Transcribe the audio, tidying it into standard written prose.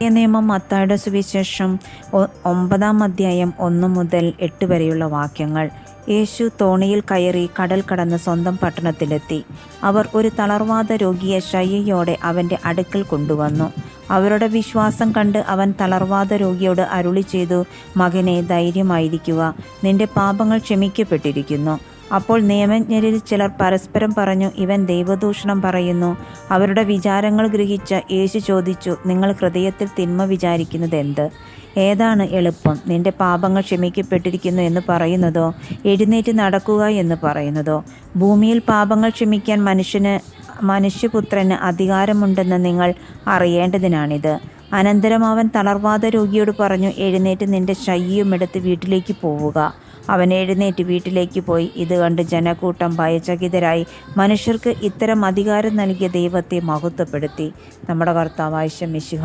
നിയമം മത്തായിയുടെ സുവിശേഷം 9 അധ്യായം 1 മുതൽ 8 വരെയുള്ള വാക്യങ്ങൾ. യേശു തോണിയിൽ കയറി കടൽ കടന്ന് സ്വന്തം പട്ടണത്തിലെത്തി. അവർ ഒരു തളർവാത രോഗിയെ ശയ്യയോടെ അവൻ്റെ അടുക്കൽ കൊണ്ടുവന്നു. അവരുടെ വിശ്വാസം കണ്ട് അവൻ തളർവാത രോഗിയോട് അരുളി ചെയ്തു, മകനെ, ധൈര്യമായിരിക്കുക, നിന്റെ പാപങ്ങൾ ക്ഷമിക്കപ്പെട്ടിരിക്കുന്നു. അപ്പോൾ നിയമജ്ഞരിൽ ചിലർ പരസ്പരം പറഞ്ഞു, ഇവൻ ദൈവദൂഷണം പറയുന്നു. അവരുടെ വിചാരങ്ങൾ ഗ്രഹിച്ച യേശു ചോദിച്ചു, നിങ്ങൾ ഹൃദയത്തിൽ തിന്മ വിചാരിക്കുന്നത് എന്ത്? ഏതാണ് എളുപ്പം, നിന്റെ പാപങ്ങൾ ക്ഷമിക്കപ്പെട്ടിരിക്കുന്നു എന്ന് പറയുന്നതോ എഴുന്നേറ്റ് നടക്കുക എന്ന് പറയുന്നതോ? ഭൂമിയിൽ പാപങ്ങൾ ക്ഷമിക്കാൻ മനുഷ്യപുത്രന് അധികാരമുണ്ടെന്ന് നിങ്ങൾ അറിയേണ്ടതിനാണിത്. അനന്തരം അവൻ തളർവാത രോഗിയോട് പറഞ്ഞു, എഴുന്നേറ്റ് നിന്റെ ശയ്യയുമെടുത്ത് വീട്ടിലേക്ക് പോവുക. അവൻ എഴുന്നേറ്റ് വീട്ടിലേക്ക് പോയി. ഇത് കണ്ട് ജനക്കൂട്ടം ഭയചകിതരായി മനുഷ്യർക്ക് ഇത്തരം അധികാരം നൽകിയ ദൈവത്തെ മഹത്വപ്പെടുത്തി. നമ്മുടെ കർത്താവായ മിശിഹാ